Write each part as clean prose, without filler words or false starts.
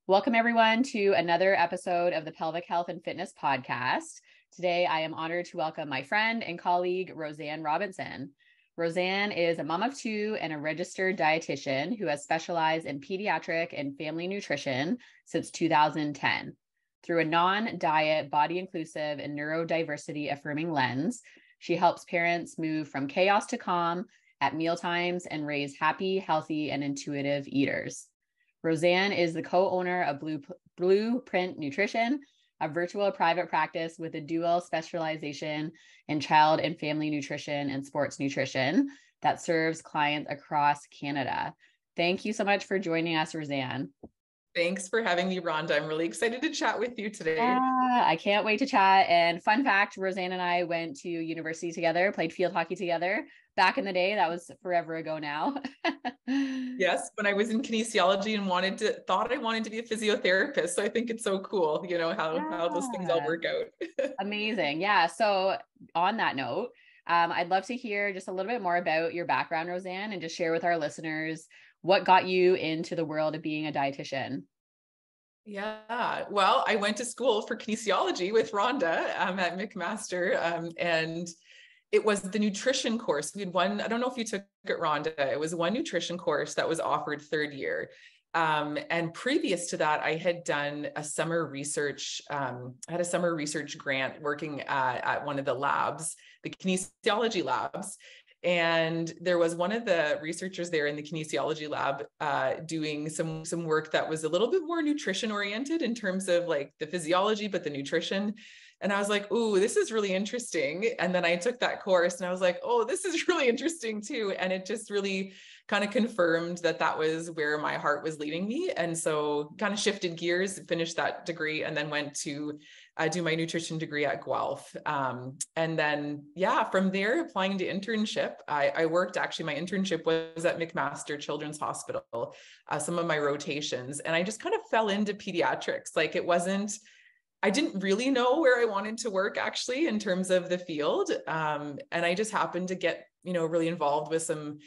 Welcome everyone to another episode of the Pelvic Health and Fitness Podcast. Today, I am honored to welcome my friend and colleague, Rosanne Robinson. Rosanne is a mom of two and a registered dietitian who has specialized in pediatric and family nutrition since 2010. Through a non-diet, body-inclusive, and neurodiversity affirming lens, she helps parents move from chaos to calm at mealtimes and raise happy, healthy, and intuitive eaters. Rosanne is the co-owner of Blueprint Nutrition, a virtual private practice with a dual specialization in child and family nutrition and sports nutrition that serves clients across Canada. Thank you so much for joining us, Rosanne. Thanks for having me, Rhonda. I'm really excited to chat with you today. I can't wait to chat. And fun fact, Rosanne and I went to university together, played field hockey together back in the day. That was forever ago now. Yes, when I was in kinesiology and thought I wanted to be a physiotherapist. So I think it's so cool, how those things all work out. Amazing. Yeah. So on that note, I'd love to hear just a little bit more about your background, Rosanne, and just share with our listeners what got you into the world of being a dietitian. Yeah, well, I went to school for kinesiology with Rhonda at McMaster, and it was the nutrition course. We had one, I don't know if you took it, Rhonda, it was one nutrition course that was offered third year. And previous to that, I had done a summer research, I had a summer research grant working at one of the labs, the kinesiology labs. And there was one of the researchers there in the kinesiology lab doing some work that was a little bit more nutrition oriented in terms of like the physiology, but the nutrition. And I was like, ooh, this is really interesting. And then I took that course and I was like, oh, this is really interesting too. And it just really kind of confirmed that was where my heart was leading me. And so kind of shifted gears, finished that degree, and then went to do my nutrition degree at Guelph. And then, from there, applying to internship, I worked, actually, my internship was at McMaster Children's Hospital, some of my rotations, and I just kind of fell into pediatrics. Like I didn't really know where I wanted to work actually in terms of the field. And I just happened to get, really involved with some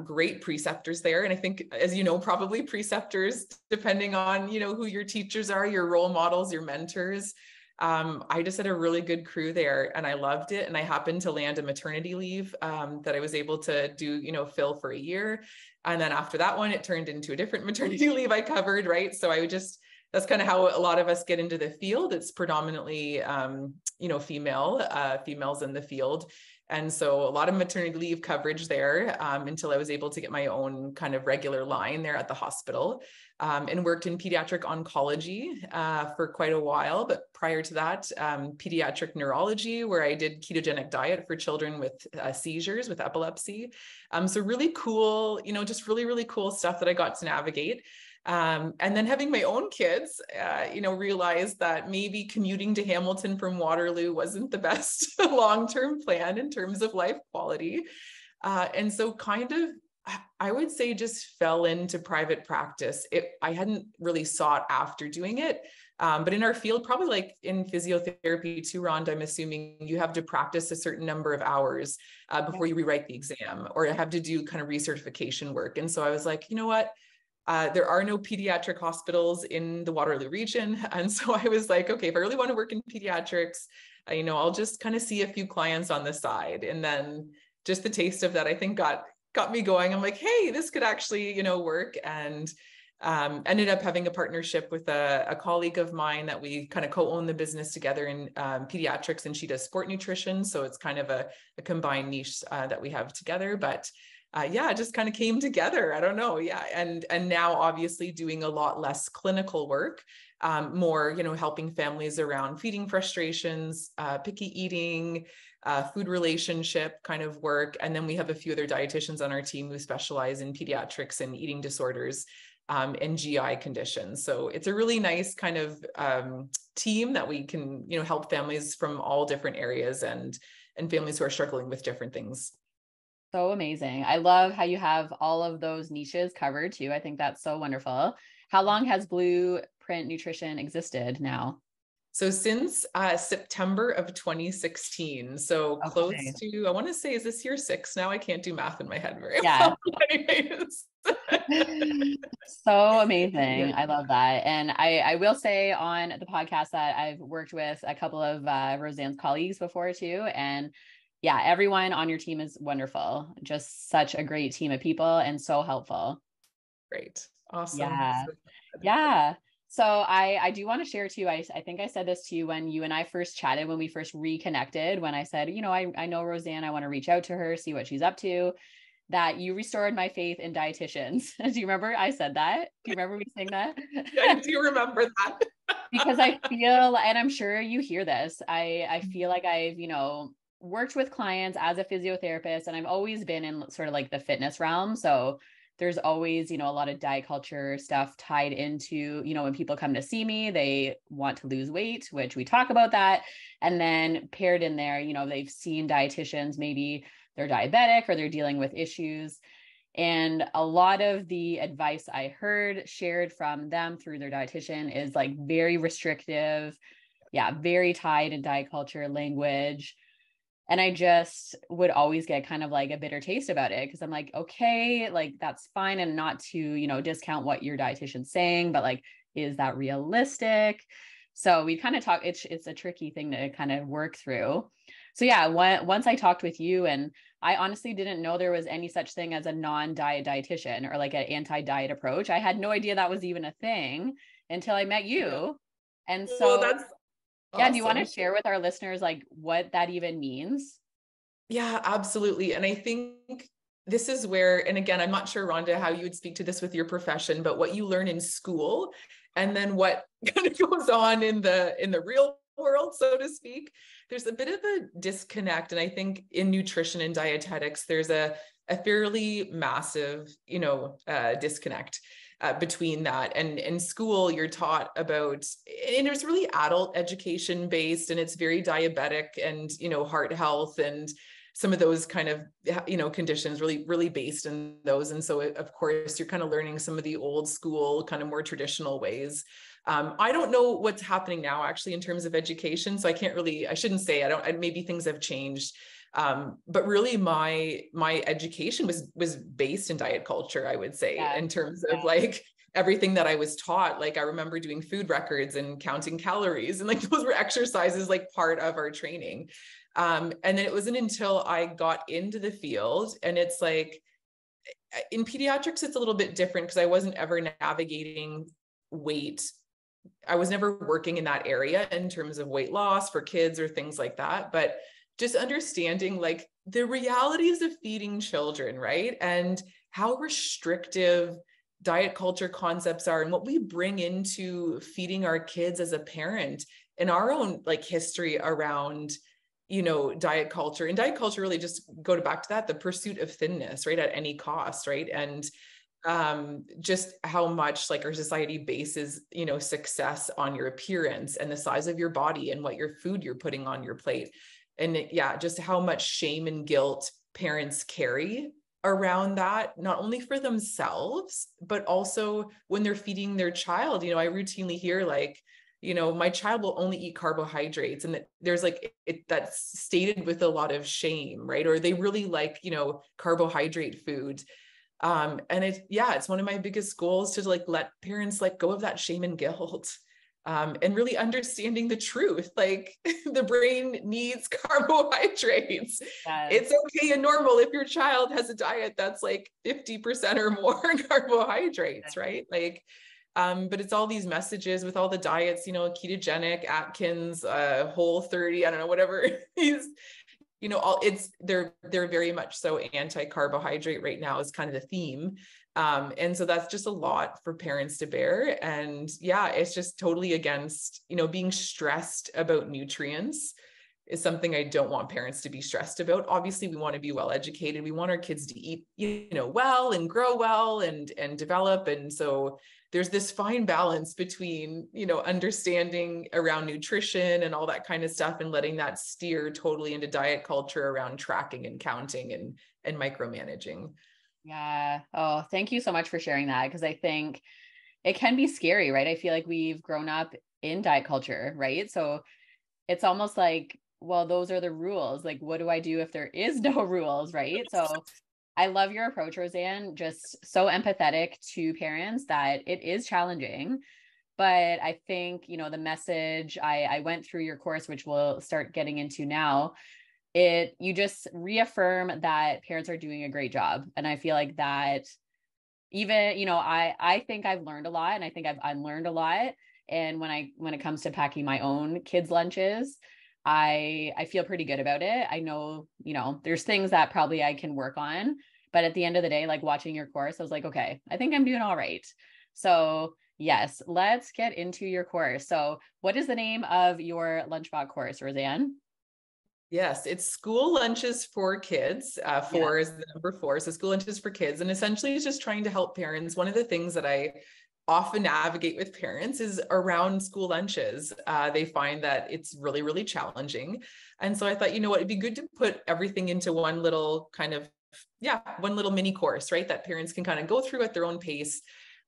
great preceptors there. And I think, as you know, probably preceptors, depending on, who your teachers are, your role models, your mentors. I just had a really good crew there and I loved it. And I happened to land a maternity leave that I was able to do, fill for a year. And then after that one, it turned into a different maternity leave I covered, right? So that's kind of how a lot of us get into the field. It's predominantly, females in the field. And so a lot of maternity leave coverage there until I was able to get my own kind of regular line there at the hospital, and worked in pediatric oncology for quite a while. But prior to that, pediatric neurology, where I did ketogenic diet for children with seizures, with epilepsy. So really cool, just really, really cool stuff that I got to navigate. And then having my own kids, realized that maybe commuting to Hamilton from Waterloo wasn't the best long-term plan in terms of life quality. And so kind of, I would say, just fell into private practice. I hadn't really sought after doing it. But in our field, probably like in physiotherapy too, Rhonda, I'm assuming you have to practice a certain number of hours before you rewrite the exam, or have to do kind of recertification work. And so I was like, you know what? There are no pediatric hospitals in the Waterloo region. And so I was like, okay, if I really want to work in pediatrics, I'll just kind of see a few clients on the side. And then just the taste of that, I think got me going. I'm like, hey, this could actually, work. And ended up having a partnership with a colleague of mine that we kind of co-own the business together in pediatrics, and she does sport nutrition. So it's kind of a combined niche that we have together. But it just kind of came together. I don't know. Yeah. And now obviously doing a lot less clinical work, more, helping families around feeding frustrations, picky eating, food relationship kind of work. And then we have a few other dietitians on our team who specialize in pediatrics and eating disorders, and GI conditions. So it's a really nice kind of team that we can, help families from all different areas and families who are struggling with different things. So amazing. I love how you have all of those niches covered too. I think that's so wonderful. How long has Blueprint Nutrition existed now? So since September of 2016, so close to, I want to say, is this year 6 now? I can't do math in my head very well. Anyways. So amazing. I love that. And I will say on the podcast that I've worked with a couple of Roseanne's colleagues before too. And yeah, everyone on your team is wonderful. Just such a great team of people and so helpful. Great. Awesome. Yeah. So Yeah. So I do want to share too. I think I said this to you when you and I first chatted, when we first reconnected, when I said, I know Rosanne, I want to reach out to her, see what she's up to, that you restored my faith in dietitians. Do you remember I said that? Do you remember me saying that? I do remember that. Because I feel, and I'm sure you hear this, I feel like I've, worked with clients as a physiotherapist, and I've always been in sort of like the fitness realm. So there's always, a lot of diet culture stuff tied into, when people come to see me, they want to lose weight, which we talk about that. And then paired in there, they've seen dietitians, maybe they're diabetic or they're dealing with issues. And a lot of the advice I heard shared from them through their dietitian is like very restrictive. Yeah, very tied in diet culture language. And I just would always get kind of like a bitter taste about it, because I'm like, okay, like that's fine. And not to, discount what your dietitian's saying, but like, is that realistic? So we kind of talk, it's a tricky thing to kind of work through. So yeah, once I talked with you, and I honestly didn't know there was any such thing as a non-diet dietitian or like an anti-diet approach. I had no idea that was even a thing until I met you. Yeah. And Well, so, that's yeah, do you want to awesome. share with our listeners like what that even means? Yeah, absolutely. And I think this is where, and again, I'm not sure, Rhonda, how you would speak to this with your profession, but what you learn in school and then what kind of goes on in the real world, so to speak, there's a bit of a disconnect. And I think in nutrition and dietetics, there's a fairly massive, disconnect. Between that and in school, you're taught about, and it's really adult education based, and it's very diabetic and, heart health and some of those kind of, conditions really, really based in those. And so of course you're kind of learning some of the old school, kind of more traditional ways. I don't know what's happening now actually in terms of education. So I shouldn't say, maybe things have changed. But really my education was based in diet culture, I would say, Yeah. in terms of like everything that I was taught. Like I remember doing food records and counting calories, and like those were exercises, like part of our training. And then it wasn't until I got into the field, and it's like in pediatrics, it's a little bit different because I wasn't ever navigating weight. I was never working in that area in terms of weight loss for kids or things like that. But just understanding like the realities of feeding children, right? And how restrictive diet culture concepts are and what we bring into feeding our kids as a parent, and our own like history around, diet culture. And diet culture really just go back to that, the pursuit of thinness, right? At any cost, right? And just how much like our society bases, success on your appearance and the size of your body and what your food you're putting on your plate. And just how much shame and guilt parents carry around that, not only for themselves, but also when they're feeding their child. I routinely hear like, my child will only eat carbohydrates, and that there's like that's stated with a lot of shame, right? Or they really like, carbohydrate food. And it's one of my biggest goals to like let parents let go of that shame and guilt. And really understanding the truth, like the brain needs carbohydrates. Yes. It's okay and normal if your child has a diet that's like 50% or more carbohydrates, right? Like, but it's all these messages with all the diets, ketogenic, Atkins, Whole 30, I don't know, whatever these, they're very much so anti-carbohydrate right now is kind of the theme. And so that's just a lot for parents to bear. And it's just totally against, being stressed about nutrients is something I don't want parents to be stressed about. Obviously, we want to be well educated. We want our kids to eat, well and grow well and develop. And so there's this fine balance between, understanding around nutrition and all that kind of stuff, and letting that steer totally into diet culture around tracking and counting and micromanaging. Yeah. Oh, thank you so much for sharing that, because I think it can be scary, right? I feel like we've grown up in diet culture, right? So it's almost like, well, those are the rules. Like, what do I do if there is no rules, right? So I love your approach, Rosanne, just so empathetic to parents that it is challenging. But I think, the message I went through your course, which we'll start getting into now, you just reaffirm that parents are doing a great job. And I feel like that even, I think I've learned a lot, and I think I've learned a lot. And when it comes to packing my own kids' lunches, I feel pretty good about it. I know, there's things that probably I can work on, but at the end of the day, like watching your course, I was like, okay, I think I'm doing all right. So yes, let's get into your course. So what is the name of your lunchbox course, Rosanne? Yes, it's school lunches for kids. Four Yeah. is the number four. So school lunches for kids. And essentially it's just trying to help parents. One of the things that I often navigate with parents is around school lunches. They find that it's really, really challenging. And so I thought, it'd be good to put everything into one little one little mini course, right? That parents can kind of go through at their own pace.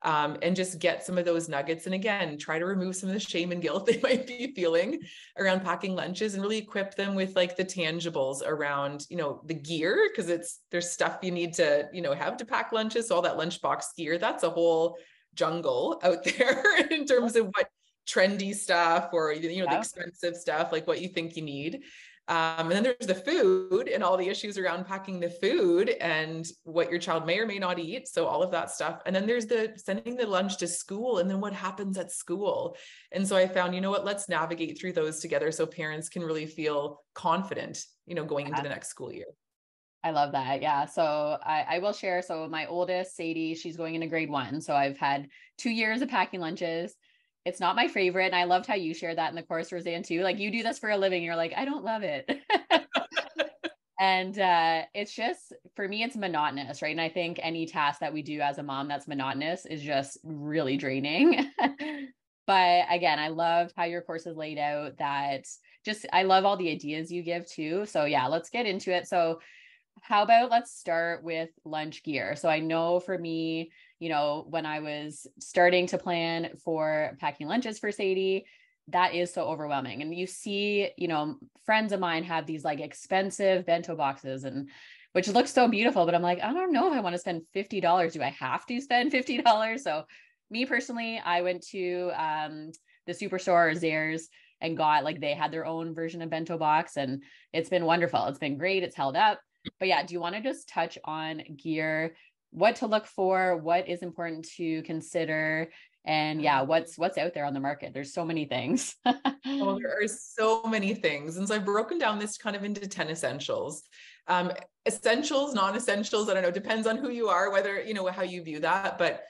And just get some of those nuggets. And again, try to remove some of the shame and guilt they might be feeling around packing lunches, and really equip them with like the tangibles around, the gear, because there's stuff you need to, have to pack lunches. So all that lunchbox gear, that's a whole jungle out there in terms of what trendy stuff or, the expensive stuff, like what you think you need. And then there's the food and all the issues around packing the food and what your child may or may not eat. So all of that stuff. And then there's the sending the lunch to school, and then what happens at school. And so I found, let's navigate through those together so parents can really feel confident, going into the next school year. I love that. Yeah. So I will share. So my oldest, Sadie, she's going into grade 1. So I've had 2 years of packing lunches. It's not my favorite. And I loved how you shared that in the course, Rosanne, too. Like, you do this for a living. You're like, I don't love it. And it's just, for me, it's monotonous, right? And I think any task that we do as a mom that's monotonous is just really draining. But again, I loved how your course is laid out. I love all the ideas you give too. So yeah, let's get into it. So how about let's start with lunch gear. So I know for me, when I was starting to plan for packing lunches for Sadie, that is so overwhelming. And you see, friends of mine have these like expensive bento boxes, and which looks so beautiful, but I'm like, I don't know if I want to spend $50. Do I have to spend $50? So me personally, I went to the Superstore or Zehrs and got, like, they had their own version of bento box, and it's been wonderful. It's been great. It's held up. But yeah, do you want to just touch on gear, what to look for, what is important to consider, and yeah, what's out there on the market? There's so many things. Oh, there are so many things. And so I've broken down this kind of into 10 essentials. Essentials, non-essentials, I don't know, depends on who you are, whether, how you view that. But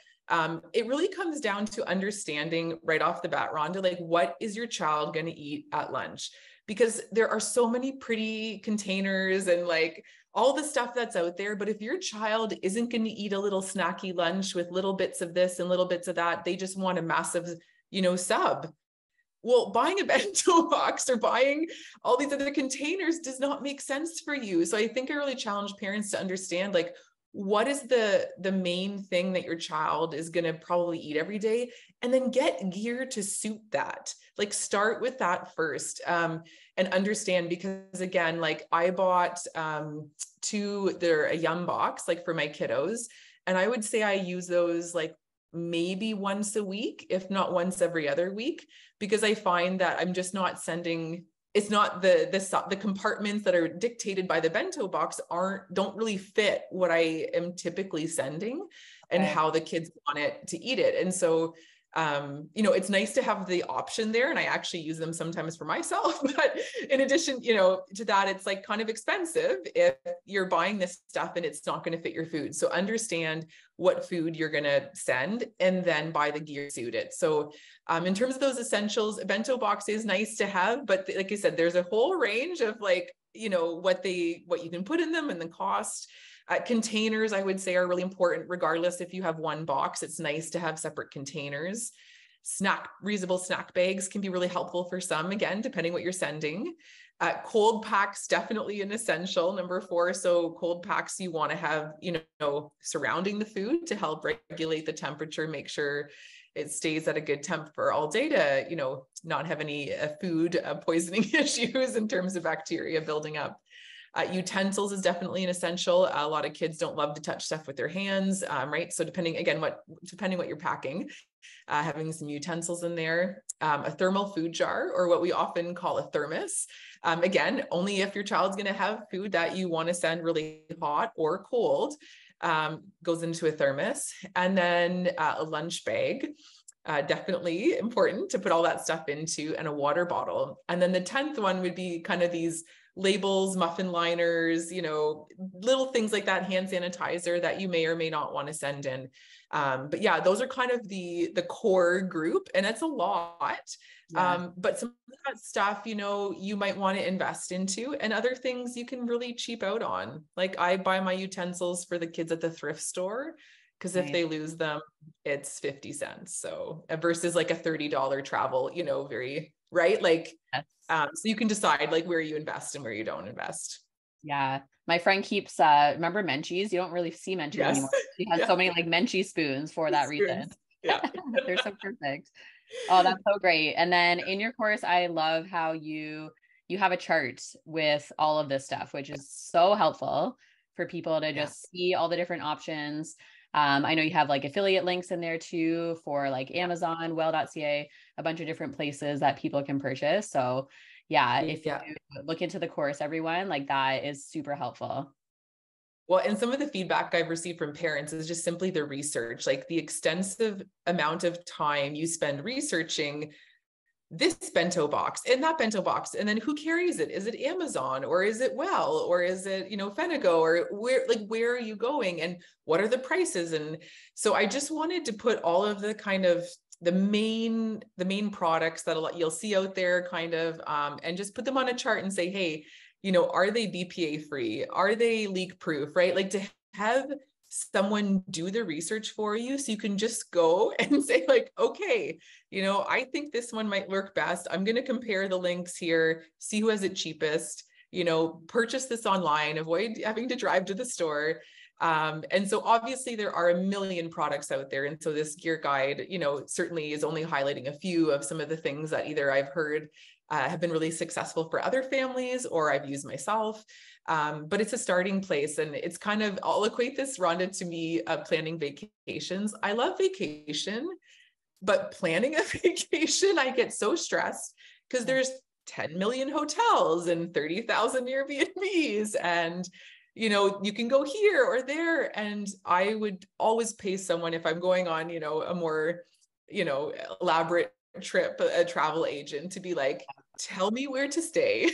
it really comes down to understanding right off the bat, Rhonda, like, what is your child going to eat at lunch? Because there are so many pretty containers and like all the stuff that's out there. But if your child isn't going to eat a little snacky lunch with little bits of this and little bits of that, they just want a massive, sub. Well, buying a bento box or buying all these other containers does not make sense for you. So I think I really challenge parents to understand, like, what is the main thing that your child is going to probably eat every day, and then get gear to suit that. Like, start with that first, and understand, because again, like, I bought they're a Yum box, like, for my kiddos, and I would say I use those like maybe once a week, if not once every other week, because I find that I'm just not sending, it's not the compartments that are dictated by the bento box don't really fit what I am typically sending and how the kids want it to eat it. And so, it's nice to have the option there. And I actually use them sometimes for myself, but in addition, to that, it's like kind of expensive if you're buying this stuff and it's not going to fit your food. So understand what food you're going to send, and then buy the gear suited. So in terms of those essentials, a bento box is nice to have, but like I said, there's a whole range of like, what you can put in them and the cost. Containers, I would say, are really important. Regardless if you have one box, it's nice to have separate containers. Reusable snack bags can be really helpful for some, again, depending what you're sending. Cold packs, definitely an essential, number 4. So cold packs you want to have, surrounding the food to help regulate the temperature, make sure it stays at a good temp for all day to, not have any food poisoning issues in terms of bacteria building up. Utensils is definitely an essential. A lot of kids don't love to touch stuff with their hands, right? So depending what you're packing, having some utensils in there, a thermal food jar, or what we often call a thermos. Again, only if your child's going to have food that you want to send really hot or cold, goes into a thermos. And then a lunch bag. Definitely important to put all that stuff into, and a water bottle. And then the 10th one would be kind of these labels, muffin liners, little things like that, hand sanitizer that you may or may not want to send in. But yeah, those are kind of the core group, and it's a lot. Yeah. But some of that stuff, you might want to invest into, and other things you can really cheap out on. Like I buy my utensils for the kids at the thrift store, because if they lose them, it's 50 cents. So versus like a $30 travel, very, right? Like, Yes. so you can decide like where you invest and where you don't invest. Yeah. My friend keeps, remember Menchie's? You don't really see Menchie's Yes. anymore. She has so many like Menchie spoons for that reason. Yeah. They're so perfect. Oh, that's so great. And then in your course, I love how you have a chart with all of this stuff, which is so helpful for people to just see all the different options. I know you have like affiliate links in there too for like Amazon, well.ca, a bunch of different places that people can purchase. So yeah, if you look into the course, everyone, like that is super helpful. Well, and some of the feedback I've received from parents is just simply the research, like the extensive amount of time you spend researching this bento box and that bento box. And then who carries it? Is it Amazon, or is it Well, or is it, Fenego, or where are you going, and what are the prices? And so I just wanted to put all of the kind of the main products that you'll see out there kind of, and just put them on a chart and say, hey, are they BPA free? Are they leak proof, right? Like to have someone do the research for you, so you can just go and say like, okay, I think this one might work best. I'm going to compare the links here, see who has it cheapest, purchase this online, avoid having to drive to the store. And so obviously there are a million products out there. And so this gear guide, certainly is only highlighting a few of some of the things that either I've heard have been really successful for other families, or I've used myself. But it's a starting place, and it's kind of, I'll equate this, Rhonda, to me, planning vacations. I love vacation, but planning a vacation, I get so stressed because there's 10 million hotels and 30,000 Airbnbs, and you can go here or there. And I would always pay someone, if I'm going on, a more, elaborate trip, a travel agent, to be like, tell me where to stay,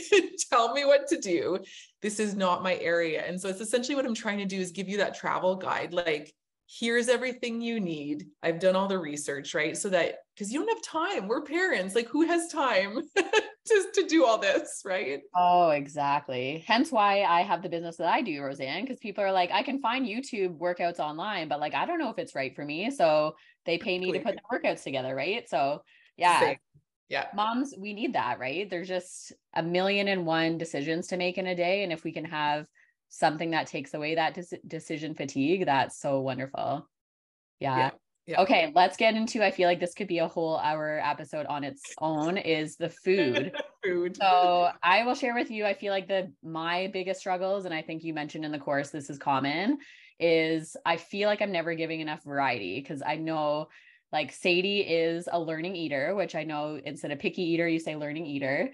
tell me what to do. This is not my area. And so it's essentially what I'm trying to do is give you that travel guide. Like, here's everything you need. I've done all the research, right? So that, because you don't have time. We're parents. Like, who has time to do all this, right? Oh, exactly. Hence why I have the business that I do, Rosanne, because people are like, I can find YouTube workouts online, but like, I don't know if it's right for me. So they pay me to put the workouts together, right? So yeah. Same. Yeah. Moms, we need that, right? There's just a million and one decisions to make in a day. And if we can have something that takes away that decision fatigue, that's so wonderful. Yeah. Okay, let's get into, I feel like this could be a whole hour episode on its own, is the food. So I will share with you, I feel like my biggest struggles, and I think you mentioned in the course, this is common, is I feel like I'm never giving enough variety, because I know like Sadie is a learning eater, which I know instead of picky eater, you say learning eater.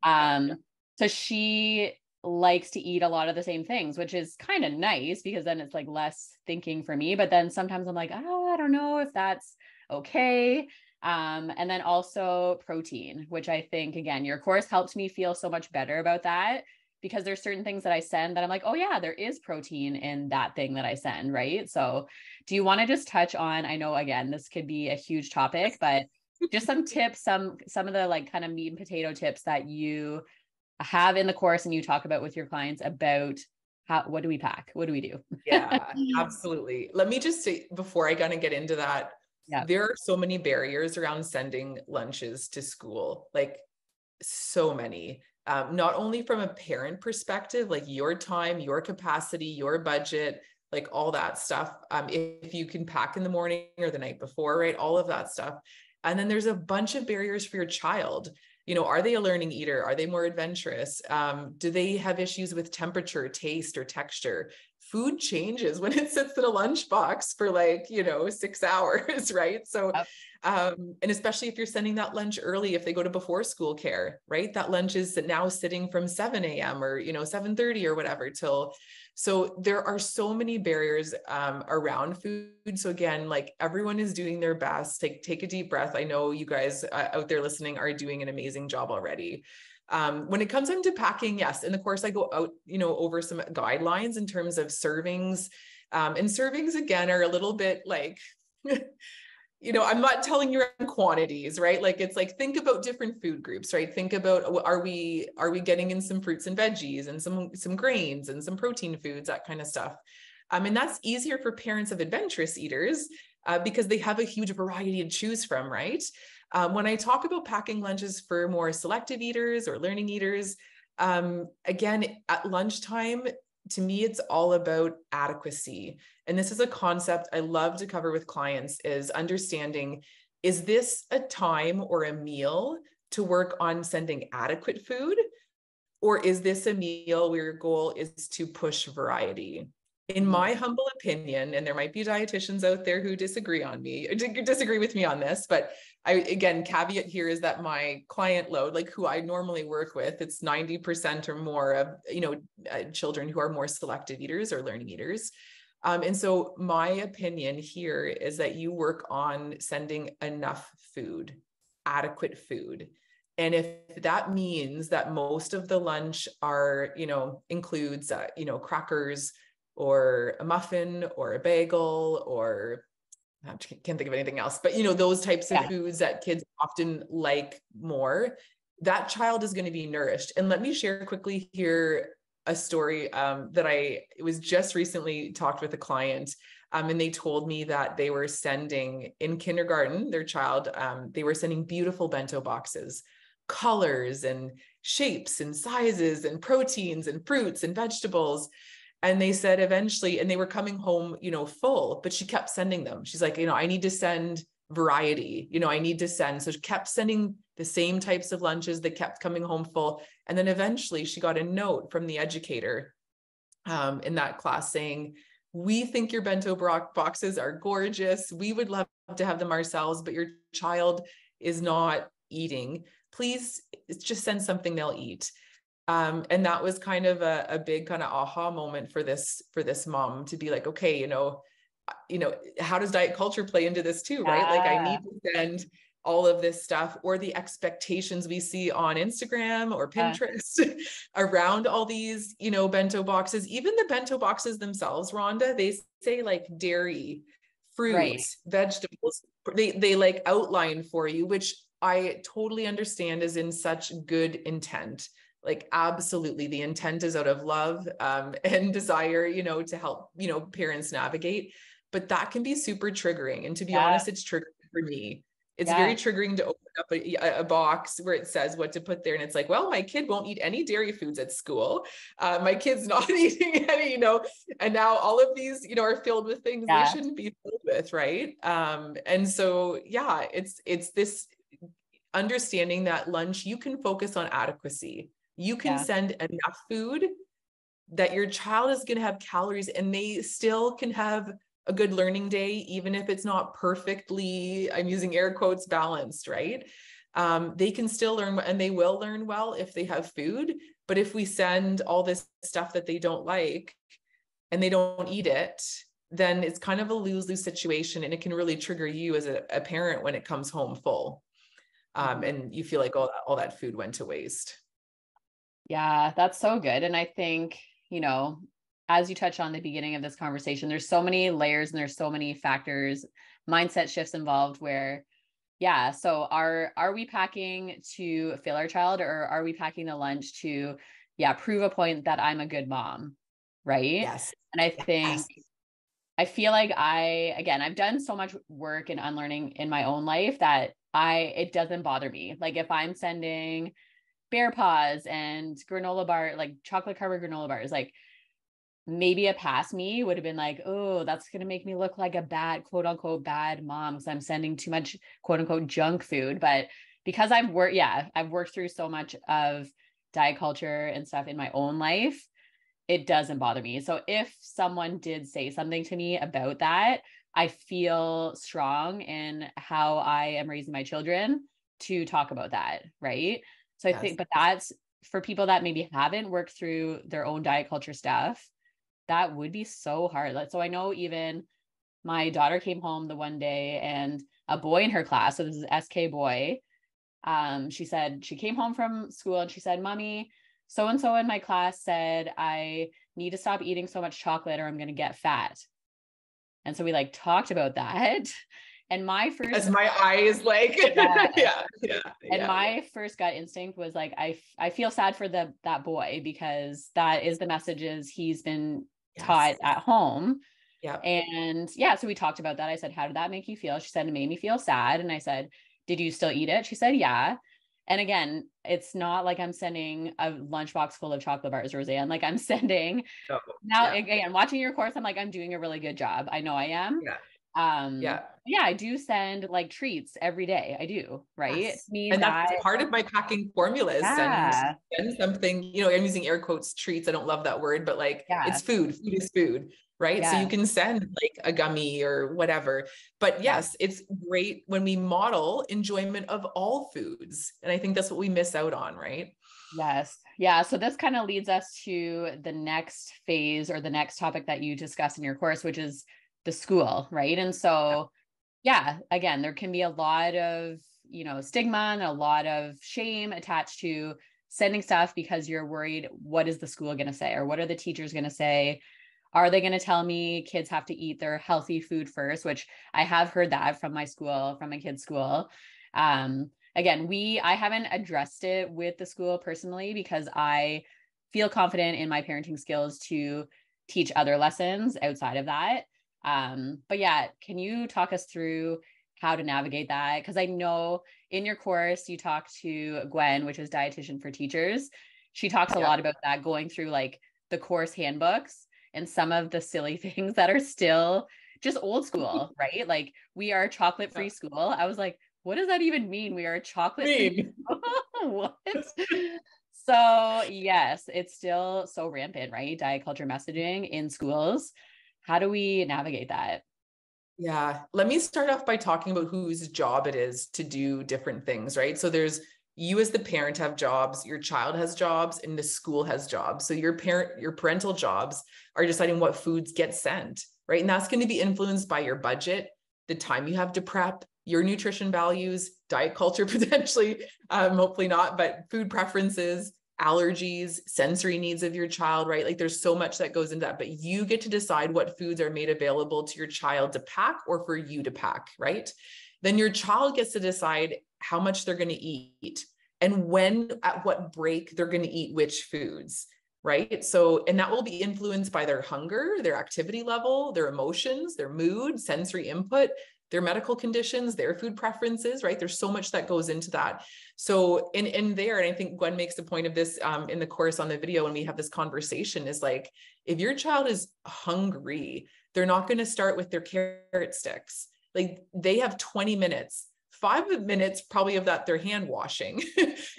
So she likes to eat a lot of the same things, which is kind of nice because then it's like less thinking for me. But then sometimes I'm like, oh, I don't know if that's okay. And then also protein, which I think, again, your course helped me feel so much better about that, because there's certain things that I send that I'm like, oh yeah, there is protein in that thing that I send, right? So do you want to just touch on, I know, again, this could be a huge topic, but just some tips, some of the like kind of meat and potato tips that you have in the course and you talk about with your clients about what do we pack? What do we do? Yeah, absolutely. Let me just say, before I kind of get into that, there are so many barriers around sending lunches to school, like so many. Not only from a parent perspective, like your time, your capacity, your budget, like all that stuff. If you can pack in the morning or the night before, right? All of that stuff. And then there's a bunch of barriers for your child. Are they a learning eater? Are they more adventurous? Do they have issues with temperature, taste, or texture? Food changes when it sits in a lunchbox for 6 hours, right? So, Yep. and especially if you're sending that lunch early, if they go to before school care, right? That lunch is now sitting from 7 a.m. or, 7:30 or whatever so there are so many barriers around food. So again, everyone is doing their best. Take a deep breath. I know you guys out there listening are doing an amazing job already. When it comes into packing, yes, in the course I go out, over some guidelines in terms of servings. And servings again are a little bit I'm not telling you in quantities, right? Think about different food groups, right? Think about, are we getting in some fruits and veggies and some grains and some protein foods, that kind of stuff. And that's easier for parents of adventurous eaters because they have a huge variety to choose from, right? When I talk about packing lunches for more selective eaters or learning eaters, again, at lunchtime, to me, it's all about adequacy. And this is a concept I love to cover with clients, is understanding, is this a time or a meal to work on sending adequate food? Or is this a meal where your goal is to push variety? In my humble opinion, and there might be dietitians out there who disagree with me on this, but again, caveat here is that my client load, who I normally work with, it's 90% or more of, children who are more selective eaters or learning eaters. And so my opinion here is that you work on sending enough food, adequate food. And if that means that most of the lunch includes, crackers, or a muffin or a bagel, or I can't think of anything else, but those types of foods that kids often like more, that child is going to be nourished. And let me share quickly here a story that I was just recently talked with a client, and they told me that they were sending in kindergarten, their child, they were sending beautiful bento boxes, colors and shapes and sizes and proteins and fruits and vegetables. And they said eventually, and they were coming home, full, but she kept sending them. She's like, I need to send variety, I need to send. So she kept sending the same types of lunches that kept coming home full. And then eventually she got a note from the educator in that class saying, we think your bento boxes are gorgeous. We would love to have them ourselves, but your child is not eating. Please just send something they'll eat. And that was kind of a big kind of aha moment for this mom to be like, okay, how does diet culture play into this too, right? I need to send all of this stuff, or the expectations we see on Instagram or Pinterest around all these, bento boxes. Even the bento boxes themselves, Rhonda, they say dairy, fruits, vegetables. They outline for you, which I totally understand is in such good intent. Absolutely, the intent is out of love and desire, to help, parents navigate, but that can be super triggering. And to be honest, it's triggering for me. It's very triggering to open up a box where it says what to put there. And it's like, well, my kid won't eat any dairy foods at school. My kid's not eating any, and now all of these, are filled with things they shouldn't be filled with. Right. And so, it's this understanding that lunch, you can focus on adequacy. You can send enough food that your child is going to have calories and they still can have a good learning day, even if it's not perfectly, I'm using air quotes, balanced, right? They can still learn, and they will learn well if they have food. But if we send all this stuff that they don't like and they don't eat it, then it's kind of a lose-lose situation. And it can really trigger you as a parent when it comes home full. And you feel like all that food went to waste. Yeah, that's so good. And I think, as you touched on the beginning of this conversation, there's so many layers and there's so many factors, mindset shifts involved where, so are we packing to fill our child, or are we packing the lunch to, prove a point that I'm a good mom? Right. Yes. And I think, I feel like I've done so much work in unlearning in my own life that it doesn't bother me. If I'm sending bear paws and granola bar, chocolate covered granola bars, maybe a past me would have been like, oh, that's going to make me look like a bad, quote unquote, bad mom because I'm sending too much, quote unquote, junk food. But because I've worked through so much of diet culture and stuff in my own life, it doesn't bother me. So if someone did say something to me about that, I feel strong in how I am raising my children to talk about that. Right. So I think, but that's for people that maybe haven't worked through their own diet culture stuff, that would be so hard. So I know even my daughter came home the one day and a boy in her class, so this is SK boy, she said she came home from school and she said, Mommy, so-and-so in my class said I need to stop eating so much chocolate or I'm going to get fat. And so we like talked about that. And my first, as my eyes like, and my first gut instinct was like, I feel sad for that boy, because that is the messages he's been taught at home. Yeah. And so we talked about that. I said, how did that make you feel? She said, it made me feel sad. And I said, did you still eat it? She said, yeah. And again, it's not like I'm sending a lunchbox full of chocolate bars, Roseanne. Like I'm sending again, watching your course, I'm like, I'm doing a really good job. I know I am. I do send like treats every day. I do. Right. Yes. And that's part of my packing formula is send something, I'm using air quotes, treats. I don't love that word, but like it's food is food. Right. So you can send like a gummy or whatever, but yes, it's great when we model enjoyment of all foods. And I think that's what we miss out on. Right. Yes. Yeah. So this kind of leads us to the next phase or the next topic that you discuss in your course, which is the school. Right. And so, again, there can be a lot of, stigma and a lot of shame attached to sending stuff because you're worried, what is the school going to say? Or what are the teachers going to say? Are they going to tell me kids have to eat their healthy food first? Which I have heard that from my school, from my kids' school. Again, I haven't addressed it with the school personally because I feel confident in my parenting skills to teach other lessons outside of that. But can you talk us through how to navigate that? Because I know in your course, you talk to Gwen, which is dietitian for teachers. She talks a lot about that, going through like the course handbooks and some of the silly things that are still just old school, right? Like we are a chocolate-free school. I was like, what does that even mean? We are a chocolate-free school? What? So yes, it's still so rampant, right? Diet culture messaging in schools. How do we navigate that? Yeah. Let me start off by talking about whose job it is to do different things, right? So there's you as the parent have jobs, your child has jobs, and the school has jobs. So your parental jobs are deciding what foods get sent, right? And that's going to be influenced by your budget, the time you have to prep, your nutrition values, diet culture potentially, hopefully not, but food preferences, allergies, sensory needs of your child, right? Like there's so much that goes into that, but you get to decide what foods are made available to your child to pack or for you to pack, right? Then your child gets to decide how much they're going to eat and when, at what break they're going to eat which foods, right? So, and that will be influenced by their hunger, their activity level, their emotions, their mood, sensory input, their medical conditions, their food preferences, right? There's so much that goes into that. So in there, and I think Gwen makes the point of this in the course on the video when we have this conversation is like, if your child is hungry, they're not going to start with their carrot sticks. Like they have 20 minutes, 5 minutes probably of that they're hand washing.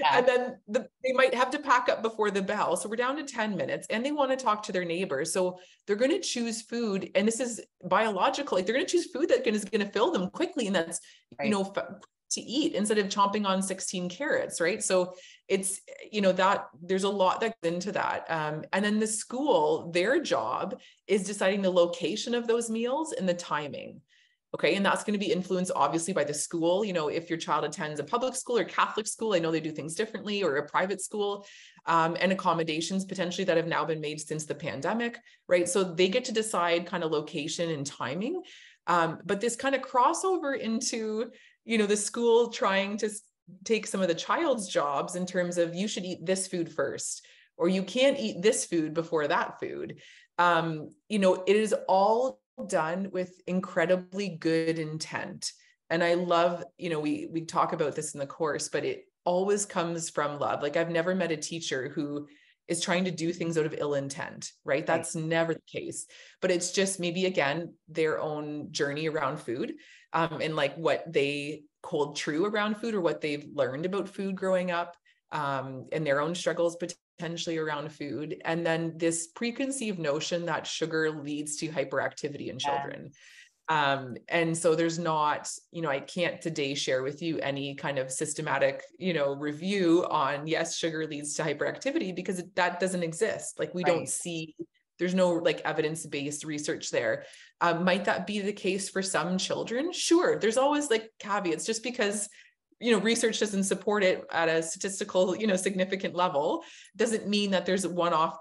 And then they might have to pack up before the bell. So we're down to 10 minutes and they want to talk to their neighbors. So they're going to choose food. And this is biological. Like they're going to choose food that is going to fill them quickly. And that's, to eat instead of chomping on 16 carrots. Right. So it's, that there's a lot that goes into that. And then the school, their job is deciding the location of those meals and the timing. Okay. And that's going to be influenced obviously by the school. If your child attends a public school or Catholic school, I know they do things differently, or a private school, and accommodations potentially that have now been made since the pandemic, right? So they get to decide kind of location and timing. But this kind of crossover into, the school trying to take some of the child's jobs in terms of you should eat this food first, or you can't eat this food before that food. It is all done with incredibly good intent. And I love, we talk about this in the course, but it always comes from love. Like I've never met a teacher who is trying to do things out of ill intent, right? That's never the case, but it's just maybe again, their own journey around food, and like what they hold true around food or what they've learned about food growing up, and their own struggles potentially around food. And then this preconceived notion that sugar leads to hyperactivity in children. And so there's not, I can't today share with you any kind of systematic, review on, yes, sugar leads to hyperactivity, because that doesn't exist. Like we don't see, there's no like evidence-based research there. Might that be the case for some children? Sure. There's always like caveats. Just because research doesn't support it at a statistical, significant level, doesn't mean that there's one-off,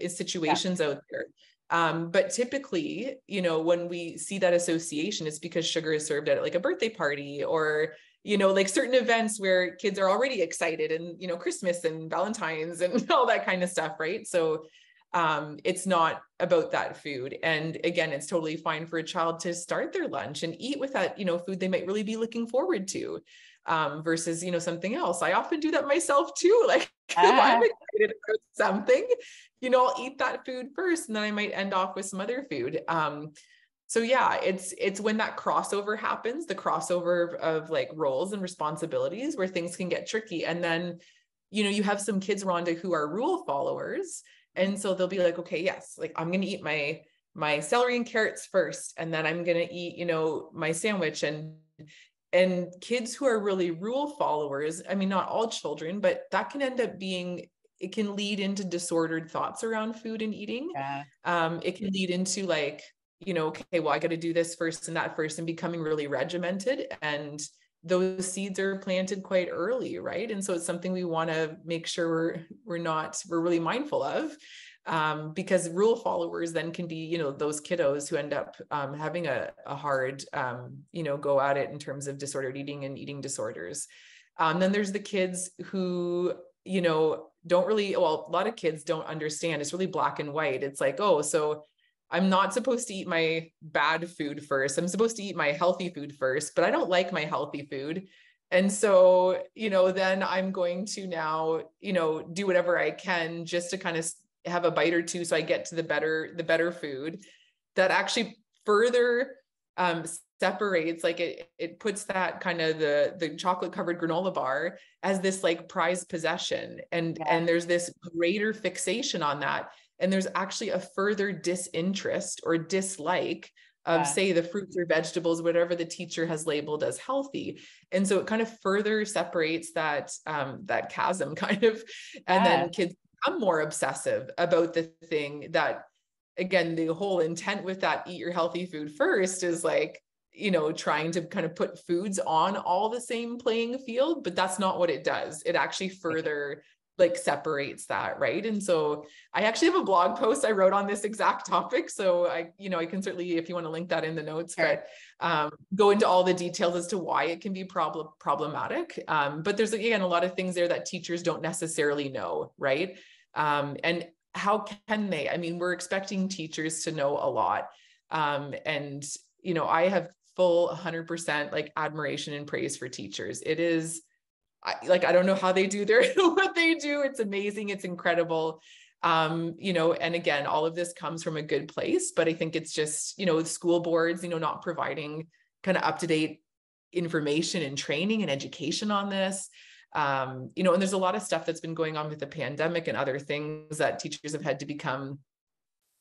situations out there. But typically, when we see that association, it's because sugar is served at like a birthday party or, like certain events where kids are already excited, and, Christmas and Valentine's and all that kind of stuff. Right. So it's not about that food. And again, it's totally fine for a child to start their lunch and eat with that, food they might really be looking forward to, versus, something else. I often do that myself too. Like if I'm excited about something, I'll eat that food first, and then I might end off with some other food. So yeah, it's when that crossover happens, the crossover of like roles and responsibilities, where things can get tricky. And then, you have some kids, Rhonda, who are rule followers. And so they'll be like, okay, yes, like I'm going to eat my celery and carrots first, and then I'm going to eat, my sandwich. And kids who are really rule followers, I mean, not all children, but that can end up being, it can lead into disordered thoughts around food and eating. It can lead into like, okay, well, I got to do this first and that first, and becoming really regimented. And those seeds are planted quite early, right? And so it's something we want to make sure we're really mindful of, because rule followers then can be, those kiddos who end up having a hard, go at it in terms of disordered eating and eating disorders. Then there's the kids who, don't really, well, a lot of kids don't understand. It's really black and white. It's like, oh, so I'm not supposed to eat my bad food first. I'm supposed to eat my healthy food first, but I don't like my healthy food. And so, then I'm going to now, do whatever I can just to kind of have a bite or two, so I get to the better food. That actually further separates, like it puts that kind of the chocolate covered granola bar as this like prized possession. And there's this greater fixation on that. And there's actually a further disinterest or dislike of, say, the fruits or vegetables, whatever the teacher has labeled as healthy. And so it kind of further separates that chasm kind of, and then kids become more obsessive about the thing that, again, the whole intent with that eat your healthy food first is like, trying to kind of put foods on all the same playing field, but that's not what it does. It actually further like separates that. Right. And so I actually have a blog post I wrote on this exact topic. So I can certainly, if you want to link that in the notes, but go into all the details as to why it can be problematic. But there's, again, a lot of things there that teachers don't necessarily know. Right. And how can they? I mean, we're expecting teachers to know a lot. And, I have full 100% like admiration and praise for teachers. It is, I don't know how they do what they do. It's amazing. It's incredible. And again, all of this comes from a good place, but I think it's just, school boards, not providing kind of up-to-date information and training and education on this. And there's a lot of stuff that's been going on with the pandemic and other things that teachers have had to become,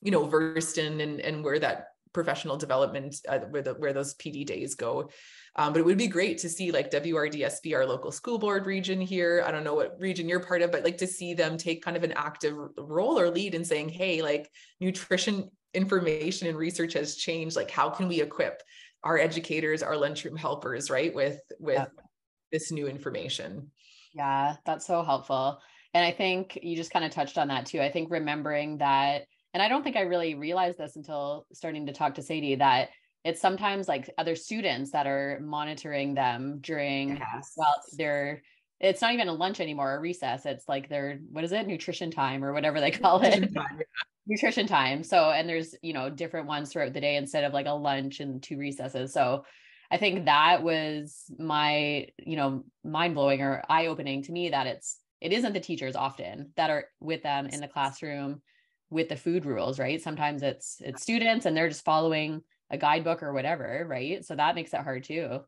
versed in, and where that professional development, where those PD days go. But it would be great to see like WRDSB, our local school board region here. I don't know what region you're part of, but like to see them take kind of an active role or lead in saying, hey, like nutrition information and research has changed. Like, how can we equip our educators, our lunchroom helpers, right, with this new information? Yeah, that's so helpful. And I think you just kind of touched on that too. I think remembering that, and I don't think I really realized this until starting to talk to Sadie, that it's sometimes like other students that are monitoring them during, it's not even a lunch anymore, a recess. It's like their, what is it? Nutrition time or whatever they call it. Nutrition time. So, and there's, different ones throughout the day instead of like a lunch and 2 recesses. So I think that was my, mind blowing or eye opening to me, that it isn't the teachers often that are with them in the classroom with the food rules, right? Sometimes it's students and they're just following a guidebook or whatever, right? So that makes it hard too.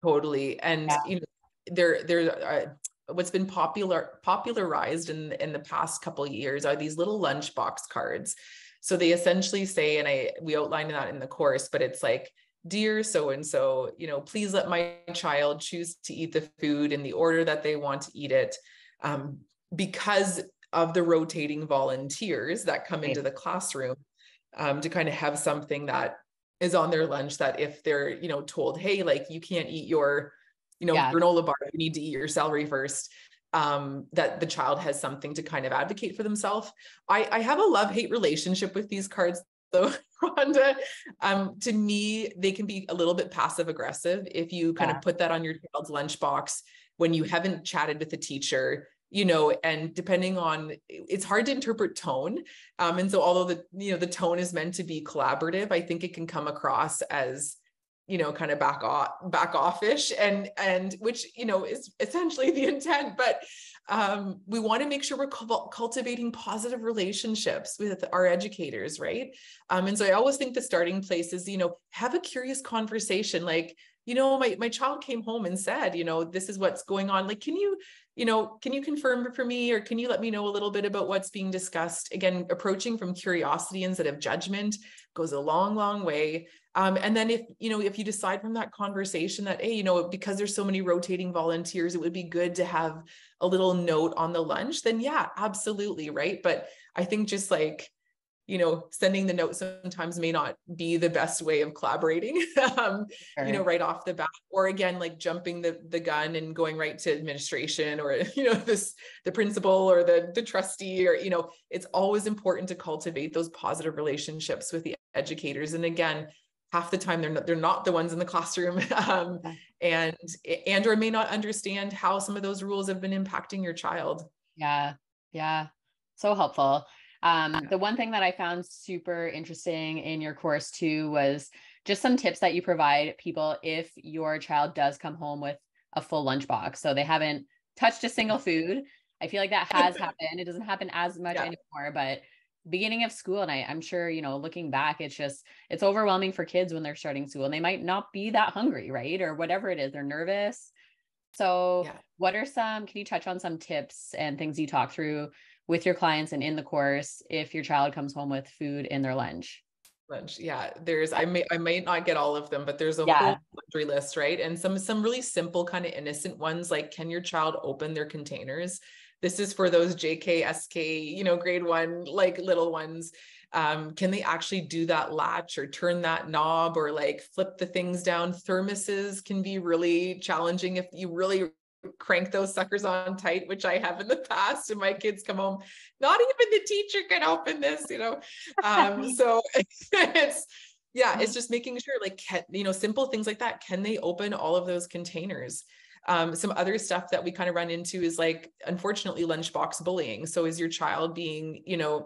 Totally. And, Yeah. What's been popularized in the past couple of years are these little lunchbox cards. So they essentially say, and we outlined that in the course, but it's like, dear so-and-so, please let my child choose to eat the food in the order that they want to eat it. Because of the rotating volunteers that come into the classroom, to kind of have something that is on their lunch, that if they're, told, hey, like you can't eat your, granola bar, you need to eat your celery first, that the child has something to kind of advocate for themselves. I have a love-hate relationship with these cards though, Rhonda. To me, they can be a little bit passive aggressive if you kind of put that on your child's lunchbox when you haven't chatted with the teacher, and depending on, it's hard to interpret tone. And so although the tone is meant to be collaborative, I think it can come across as, kind of back offish and which, is essentially the intent, but we want to make sure we're cultivating positive relationships with our educators, right? And so I always think the starting place is, have a curious conversation. Like, my child came home and said, this is what's going on. Like, can you confirm for me, or can you let me know a little bit about what's being discussed? Again, approaching from curiosity instead of judgment goes a long, long way. And then if you decide from that conversation that, hey, because there's so many rotating volunteers, it would be good to have a little note on the lunch, then yeah, absolutely. Right. But I think just like, sending the note sometimes may not be the best way of collaborating, right off the bat, or again, like jumping the gun and going right to administration, or, the principal or the trustee, or, it's always important to cultivate those positive relationships with the educators. And again, half the time they're not the ones in the classroom, and or may not understand how some of those rules have been impacting your child. Yeah. Yeah. So helpful. The one thing that I found super interesting in your course too was just some tips that you provide people if your child does come home with a full lunchbox. So they haven't touched a single food. I feel like that has happened. It doesn't happen as much anymore, but beginning of school, and I'm sure, looking back, it's overwhelming for kids when they're starting school and they might not be that hungry, right? Or whatever it is, they're nervous. So what are can you touch on some tips and things you talk through with your clients and in the course if your child comes home with food in their lunch? Yeah, I might not get all of them, but there's a whole laundry list, right? And some really simple kind of innocent ones, like, can your child open their containers? This is for those JK, SK, grade 1, like little ones. Can they actually do that latch or turn that knob or like flip the things down? Thermoses can be really challenging if you really crank those suckers on tight, which I have in the past, and my kids come home, not even the teacher can open this, so it's just making sure, like, simple things like that. Can they open all of those containers? Some other stuff that we kind of run into is, like, unfortunately, lunchbox bullying. So is your child being,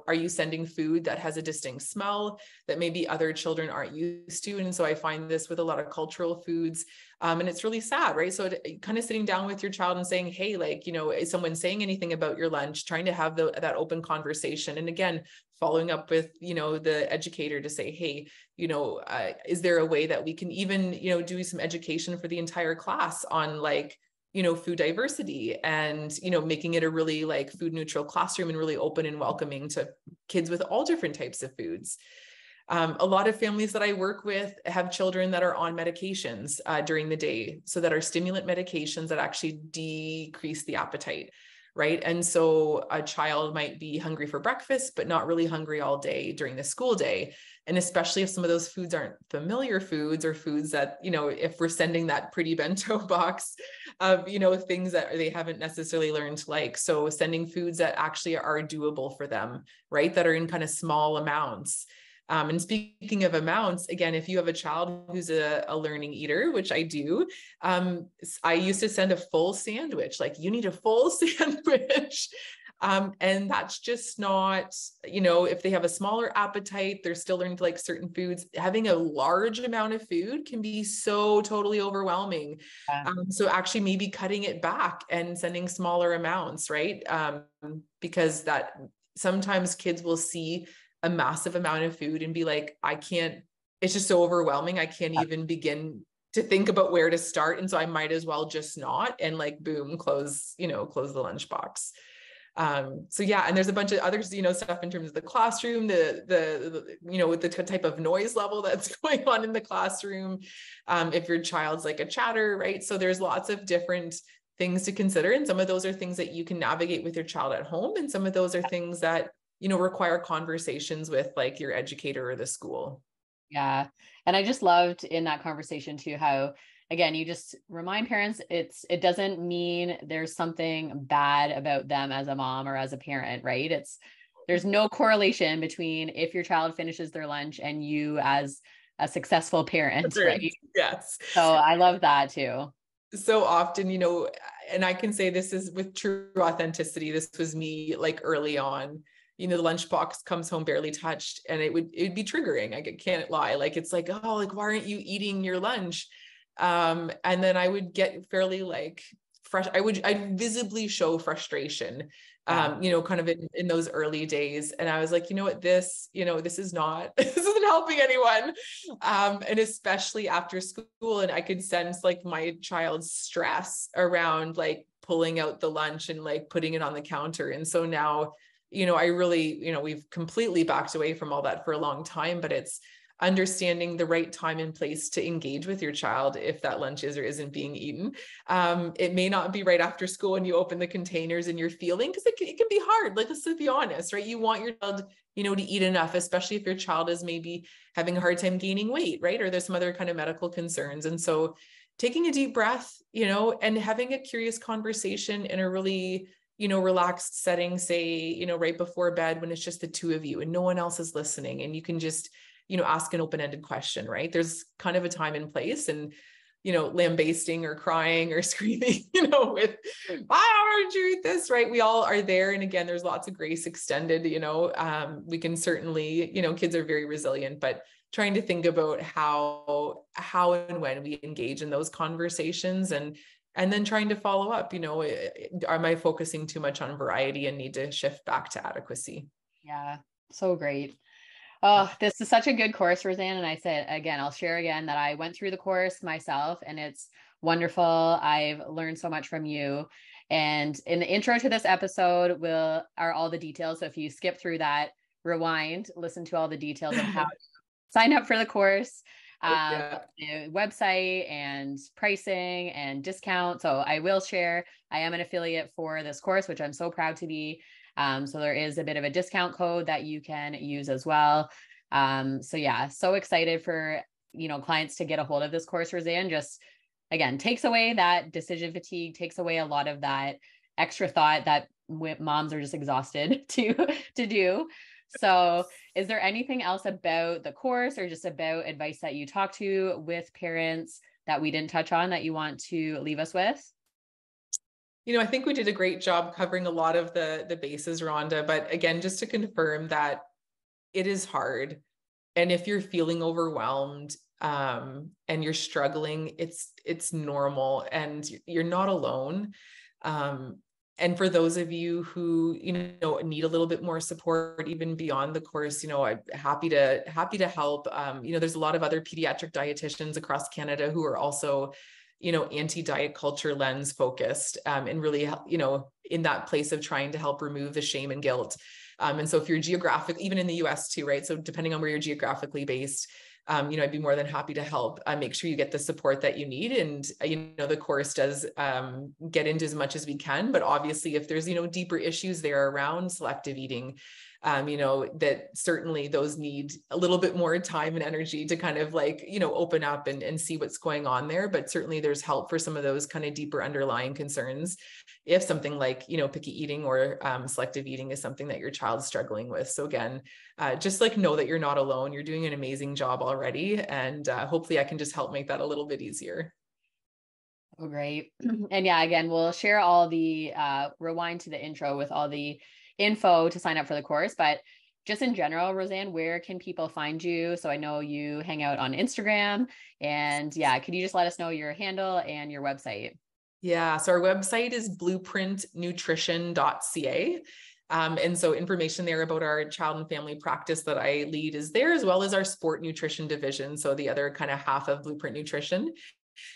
are you sending food that has a distinct smell that maybe other children aren't used to? And so I find this with a lot of cultural foods. And it's really sad, right? So kind of sitting down with your child and saying, hey, like, is someone saying anything about your lunch, trying to have that open conversation. And again, following up with, the educator to say, hey, is there a way that we can even, do some education for the entire class on, like, food diversity and, making it a really, like, food neutral classroom and really open and welcoming to kids with all different types of foods. A lot of families that I work with have children that are on medications during the day. So that are stimulant medications that actually decrease the appetite, right? And so a child might be hungry for breakfast, but not really hungry all day during the school day. And especially if some of those foods aren't familiar foods, or foods that, if we're sending that pretty bento box of, things that they haven't necessarily learned to like. So sending foods that actually are doable for them, right? That are in kind of small amounts. And speaking of amounts, again, if you have a child who's a learning eater, which I do, I used to send a full sandwich, like, you need a full sandwich. And that's just not, if they have a smaller appetite, they're still learning to like certain foods. Having a large amount of food can be so totally overwhelming. So actually maybe cutting it back and sending smaller amounts, right? Because that sometimes kids will see a massive amount of food and be like, it's just so overwhelming. I can't even begin to think about where to start. And so I might as well just not, and like, boom, close the lunchbox. So yeah, and there's a bunch of other, stuff in terms of the classroom, with the type of noise level that's going on in the classroom. If your child's like a chatter, right? So there's lots of different things to consider. And some of those are things that you can navigate with your child at home. And some of those are things that, require conversations with like your educator or the school. Yeah. And I just loved in that conversation too, how, again, you just remind parents it doesn't mean there's something bad about them as a mom or as a parent, right? There's no correlation between if your child finishes their lunch and you as a successful parent, right? Yes. So I love that too. So often, and I can say this is with true authenticity. This was me like early on. The lunchbox comes home barely touched, and it'd be triggering. I can't lie. Like, it's like, oh, like, why aren't you eating your lunch? And then I would get fairly like I'd visibly show frustration, kind of in those early days. And I was like, this is not, this isn't helping anyone. And especially after school, and I could sense like my child's stress around like pulling out the lunch and like putting it on the counter. And so now, I really, we've completely backed away from all that for a long time, but it's understanding the right time and place to engage with your child if that lunch is or isn't being eaten. It may not be right after school when you open the containers and you're feeling, because it can be hard. Like, let's be honest, right? You want your child, to eat enough, especially if your child is maybe having a hard time gaining weight, right? Or there's some other kind of medical concerns. And so taking a deep breath, and having a curious conversation in a really, relaxed setting, say, right before bed when it's just the two of you and no one else is listening, and you can just, ask an open-ended question, right? There's kind of a time and place, and, lambasting or crying or screaming, with, why aren't you eat this, right? We all are there. And again, there's lots of grace extended, we can certainly, kids are very resilient, but trying to think about how and when we engage in those conversations, and then trying to follow up, am I focusing too much on variety and need to shift back to adequacy? Yeah, so great. Oh, this is such a good course, Rosanne. And I said, again, I'll share again that I went through the course myself, and it's wonderful. I've learned so much from you. And in the intro to this episode are all the details. So if you skip through that, rewind, listen to all the details of how to sign up for the course. The website and pricing and discount. So I will share, I am an affiliate for this course, which I'm so proud to be. So there is a bit of a discount code that you can use as well. So yeah, so excited for, clients to get a hold of this course, Rosanne. Just, again, takes away that decision fatigue, takes away a lot of that extra thought that moms are just exhausted to do. So is there anything else about the course or just about advice that you talk to with parents that we didn't touch on that you want to leave us with? I think we did a great job covering a lot of the bases, Rhonda, but again, just to confirm that it is hard. And if you're feeling overwhelmed, and you're struggling, it's normal, and you're not alone. And for those of you who, need a little bit more support, even beyond the course, I'm happy to help. There's a lot of other pediatric dietitians across Canada who are also, anti-diet culture lens focused, and really, in that place of trying to help remove the shame and guilt. And so if you're even in the US too, right? So depending on where you're geographically based, I'd be more than happy to help make sure you get the support that you need. And, the course does get into as much as we can, but obviously if there's, deeper issues there around selective eating, that certainly those need a little bit more time and energy to kind of like, open up and see what's going on there. But certainly there's help for some of those kind of deeper underlying concerns. If something like, picky eating or selective eating is something that your child's struggling with. So again, just like know that you're not alone. You're doing an amazing job already. And hopefully I can just help make that a little bit easier. Oh, great. And yeah, again, we'll share all the rewind to the intro with all the info to sign up for the course. But just in general, Rosanne, where can people find you? So I know you hang out on Instagram, and yeah, could you just let us know your handle and your website? Yeah. So our website is blueprintnutrition.ca. And so information there about our child and family practice that I lead is there, as well as our sport nutrition division. So the other kind of half of Blueprint Nutrition.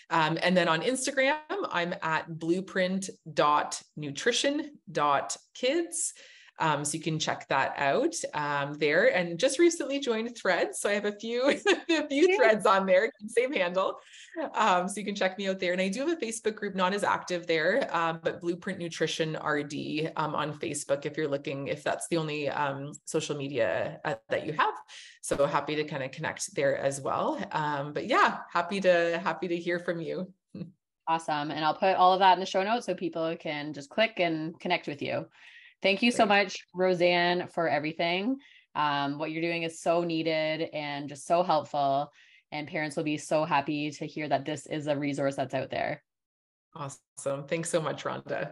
And then on Instagram, I'm at blueprint.nutrition.kids. So you can check that out there. And just recently joined Threads. So I have a few threads on there, same handle. So you can check me out there. And I do have a Facebook group, not as active there, but Blueprint Nutrition RD on Facebook if you're looking, if that's the only social media that you have. So happy to kind of connect there as well. But yeah, happy to hear from you. Awesome. And I'll put all of that in the show notes so people can just click and connect with you. Thank you so much, Rosanne, for everything. What you're doing is so needed and just so helpful. And parents will be so happy to hear that this is a resource that's out there. Awesome. Thanks so much, Rhonda.